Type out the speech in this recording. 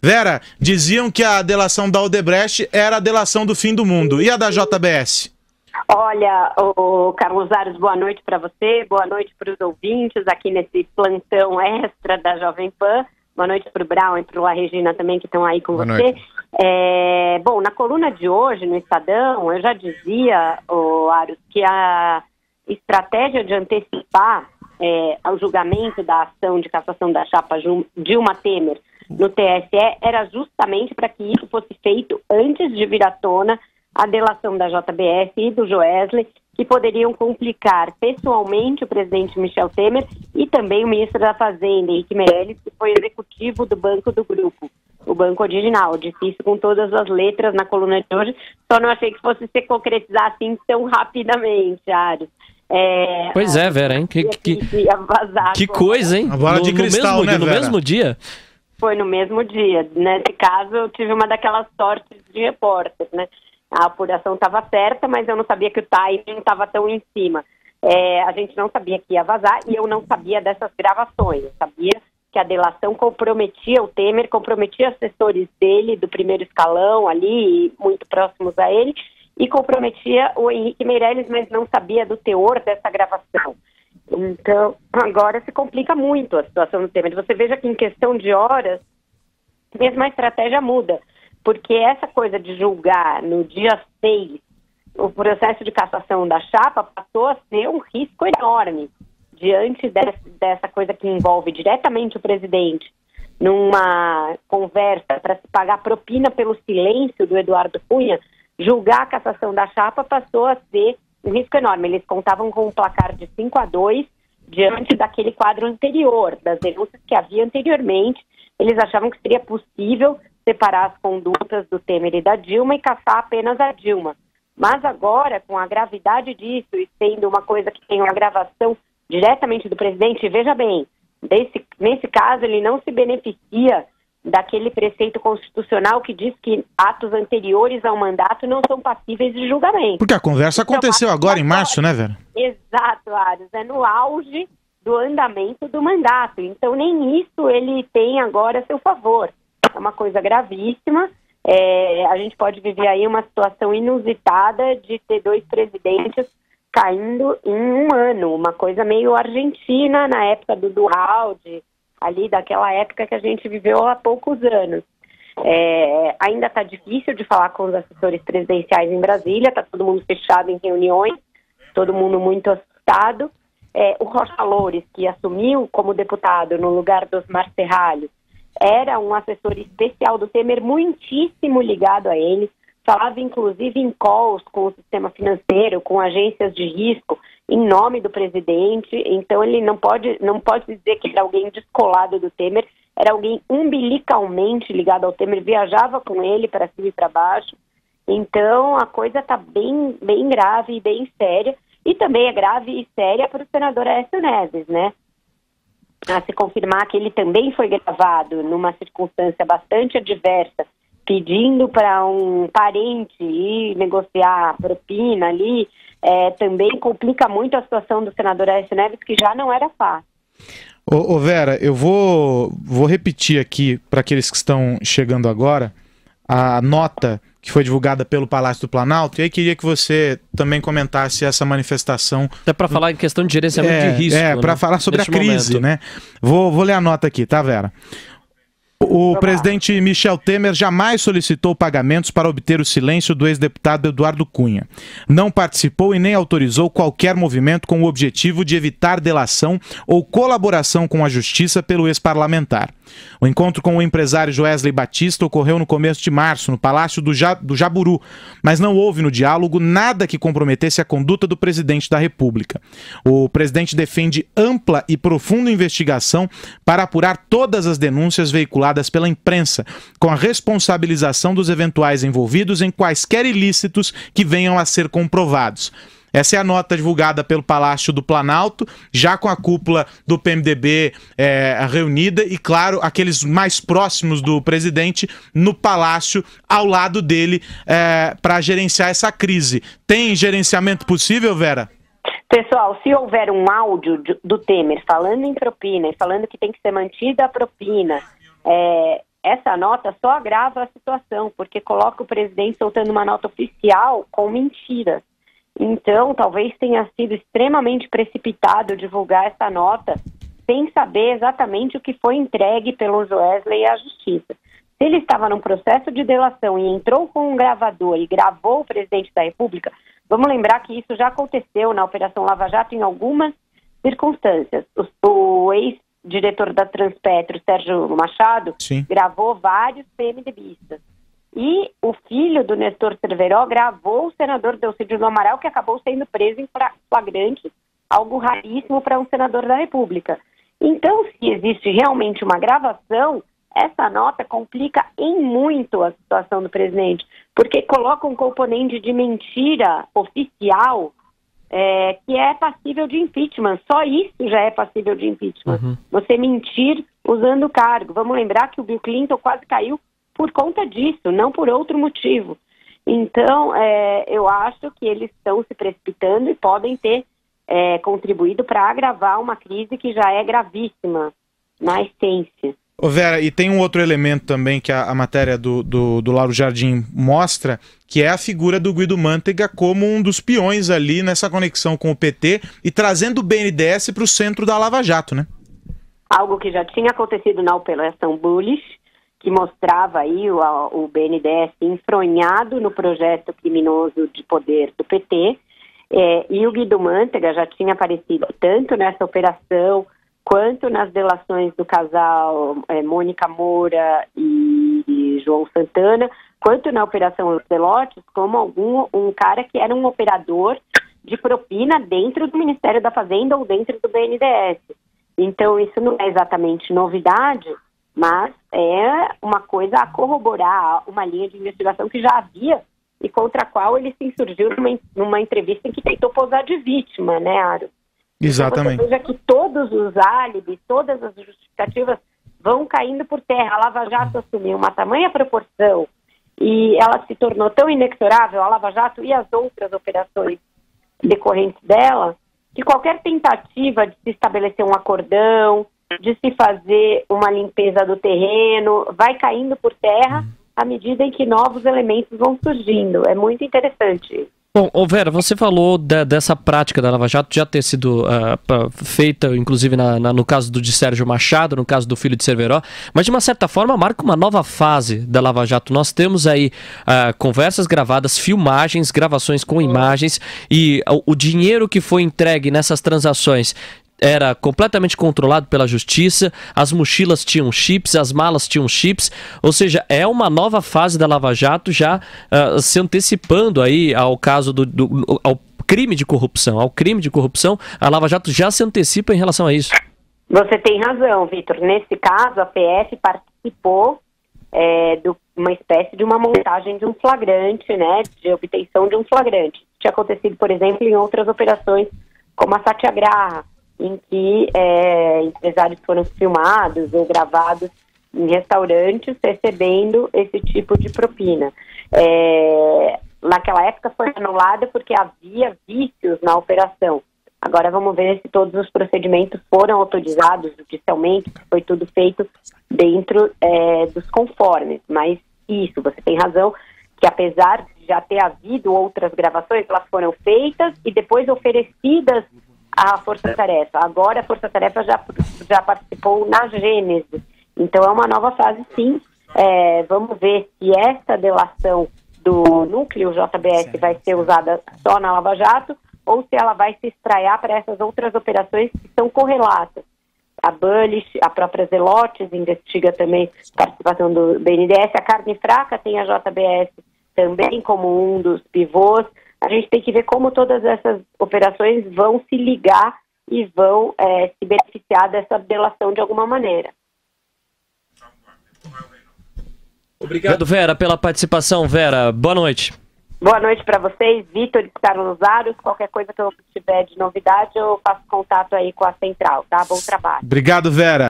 Vera, diziam que a delação da Odebrecht era a delação do fim do mundo. E a da JBS? Olha, Carlos Aros, boa noite para você, boa noite para os ouvintes aqui nesse plantão extra da Jovem Pan. Boa noite para o Brown e para a Regina também, que estão aí com boa você. Noite. Bom, na coluna de hoje, no Estadão, eu já dizia, Aros, que a estratégia de antecipar ao julgamento da ação de cassação da chapa Dilma Temer no TSE era justamente para que isso fosse feito antes de vir à tona a delação da JBS e do Joesley, que poderiam complicar pessoalmente o presidente Michel Temer e também o ministro da Fazenda, Henrique Meirelles, que foi executivo do Banco do Grupo, o Banco Original. Disse isso com todas as letras na coluna de hoje, só não achei que fosse se concretizar assim tão rapidamente, Aros. Pois é, Vera, hein? Que coisa, hein? A bola de cristal, né, No Vera? mesmo dia? Foi no mesmo dia. Nesse caso, eu tive uma daquelas sortes de repórter, né? A apuração estava certa, mas eu não sabia que o timing estava tão em cima. A gente não sabia que ia vazar e eu não sabia dessas gravações. Eu sabia que a delação comprometia o Temer, comprometia assessores dele, do primeiro escalão ali, muito próximos a ele, e comprometia o Henrique Meirelles, mas não sabia do teor dessa gravação. Então, agora se complica muito a situação do Temer. Você veja que em questão de horas, mesmo a estratégia muda, porque essa coisa de julgar no dia 6 o processo de cassação da chapa passou a ser um risco enorme diante dessa coisa que envolve diretamente o presidente numa conversa para se pagar propina pelo silêncio do Eduardo Cunha. Julgar a cassação da chapa passou a ser um risco enorme. Eles contavam com um placar de 5-2 diante daquele quadro anterior, das denúncias que havia anteriormente. Eles achavam que seria possível separar as condutas do Temer e da Dilma e caçar apenas a Dilma. Mas agora, com a gravidade disso e sendo uma coisa que tem uma gravação diretamente do presidente, veja bem, nesse caso ele não se beneficia daquele preceito constitucional que diz que atos anteriores ao mandato não são passíveis de julgamento. Porque a conversa aconteceu agora em março, né, Vera? Exato, Aros. É no auge do andamento do mandato. Então nem isso ele tem agora a seu favor. É uma coisa gravíssima. A gente pode viver aí uma situação inusitada de ter dois presidentes caindo em um ano. Uma coisa meio argentina na época do Duhalde, ali daquela época que a gente viveu há poucos anos. Ainda está difícil de falar com os assessores presidenciais em Brasília, está todo mundo fechado em reuniões, todo mundo muito assustado. O Rocha Loures, que assumiu como deputado no lugar dos Serralho, era um assessor especial do Temer, muitíssimo ligado a ele, falava inclusive em calls com o sistema financeiro, com agências de risco, em nome do presidente. Então ele não pode dizer que era alguém descolado do Temer, era alguém umbilicalmente ligado ao Temer, viajava com ele para cima e para baixo. Então a coisa está bem, bem grave e bem séria, e também é grave e séria para o senador Aécio Neves, né? A se confirmar que ele também foi gravado numa circunstância bastante adversa, pedindo para um parente ir negociar propina ali, também complica muito a situação do senador Aécio Neves, que já não era fácil. Ô Vera, eu vou repetir aqui para aqueles que estão chegando agora a nota que foi divulgada pelo Palácio do Planalto, e aí queria que você também comentasse essa manifestação. Até para falar em questão de gerenciamento de risco. Para falar sobre a crise, momento, né? Vou ler a nota aqui, tá, Vera? O presidente Michel Temer jamais solicitou pagamentos para obter o silêncio do ex-deputado Eduardo Cunha. Não participou e nem autorizou qualquer movimento com o objetivo de evitar delação ou colaboração com a justiça pelo ex-parlamentar. O encontro com o empresário Joesley Batista ocorreu no começo de março, no Palácio do Jaburu, mas não houve no diálogo nada que comprometesse a conduta do presidente da República. O presidente defende ampla e profunda investigação para apurar todas as denúncias veiculadas pela imprensa, com a responsabilização dos eventuais envolvidos em quaisquer ilícitos que venham a ser comprovados. Essa é a nota divulgada pelo Palácio do Planalto, já com a cúpula do PMDB reunida e, claro, aqueles mais próximos do presidente no Palácio, ao lado dele, para gerenciar essa crise. Tem gerenciamento possível, Vera? Pessoal, se houver um áudio do Temer falando em propina e falando que tem que ser mantida a propina, essa nota só agrava a situação, porque coloca o presidente soltando uma nota oficial com mentiras. Então, talvez tenha sido extremamente precipitado divulgar essa nota sem saber exatamente o que foi entregue pelo Joesley à Justiça. Se ele estava num processo de delação e entrou com um gravador e gravou o presidente da República, vamos lembrar que isso já aconteceu na Operação Lava Jato em algumas circunstâncias. O ex-diretor da Transpetro, Sérgio Machado, Sim, gravou vários PMDBistas. E o filho do Nestor Cerveró gravou o senador Delcídio do Amaral, que acabou sendo preso em flagrante, algo raríssimo para um senador da República. Então, se existe realmente uma gravação, essa nota complica em muito a situação do presidente, porque coloca um componente de mentira oficial que é passível de impeachment. Só isso já é passível de impeachment. Você mentir usando o cargo. Vamos lembrar que o Bill Clinton quase caiu por conta disso, não por outro motivo. Então, eu acho que eles estão se precipitando e podem ter contribuído para agravar uma crise que já é gravíssima na essência. Ô Vera, e tem um outro elemento também que a matéria do Lauro Jardim mostra, que é a figura do Guido Mantega como um dos peões ali nessa conexão com o PT e trazendo o BNDES para o centro da Lava Jato, né? Algo que já tinha acontecido na Operação Bullish, que mostrava aí o BNDES enfronhado no projeto criminoso de poder do PT, e o Guido Mantega já tinha aparecido tanto nessa operação quanto nas delações do casal Mônica Moura e João Santana, quanto na Operação Zelotes, como um cara que era um operador de propina dentro do Ministério da Fazenda ou dentro do BNDES. Então, isso não é exatamente novidade, mas é uma coisa a corroborar uma linha de investigação que já havia e contra a qual ele se insurgiu numa entrevista em que tentou posar de vítima, né, Aro? Exatamente. Então, você veja que todos os álibis, todas as justificativas vão caindo por terra. A Lava Jato assumiu uma tamanha proporção e ela se tornou tão inexorável, a Lava Jato e as outras operações decorrentes dela, que qualquer tentativa de se estabelecer um acordão, de se fazer uma limpeza do terreno, vai caindo por terra à medida em que novos elementos vão surgindo. É muito interessante. Bom, Vera, você falou dessa prática da Lava Jato já ter sido feita, inclusive no caso de Sérgio Machado, no caso do filho de Cerveró, mas de uma certa forma marca uma nova fase da Lava Jato. Nós temos aí conversas gravadas, filmagens, gravações com imagens e o dinheiro que foi entregue nessas transações era completamente controlado pela justiça, as mochilas tinham chips, as malas tinham chips, ou seja, é uma nova fase da Lava Jato já se antecipando aí ao caso ao crime de corrupção. Ao crime de corrupção, a Lava Jato já se antecipa em relação a isso. Você tem razão, Vitor. Nesse caso, a PF participou de uma espécie de uma montagem de um flagrante, né, de obtenção de um flagrante. Tinha acontecido, por exemplo, em outras operações, como a Satyagraha, em que empresários foram filmados ou gravados em restaurantes recebendo esse tipo de propina. Naquela época foi anulada porque havia vícios na operação. Agora vamos ver se todos os procedimentos foram autorizados judicialmente, se foi tudo feito dentro dos conformes. Mas isso, você tem razão, que apesar de já ter havido outras gravações, elas foram feitas e depois oferecidas à Força Tarefa. Agora a Força Tarefa já participou na gênese. Então é uma nova fase, sim. Vamos ver se essa delação do núcleo JBS vai ser usada só na Lava Jato ou se ela vai se espraiar para essas outras operações que são correlatas. A Bullish, a própria Zelotes investiga também a participação do BNDES. A Carne Fraca tem a JBS também como um dos pivôs. A gente tem que ver como todas essas operações vão se ligar e vão se beneficiar dessa delação de alguma maneira. Obrigado, Vera, pela participação. Vera, boa noite. Boa noite para vocês, Vitor e Carlos Aros. Qualquer coisa que eu tiver de novidade, eu faço contato aí com a Central, tá? Bom trabalho. Obrigado, Vera.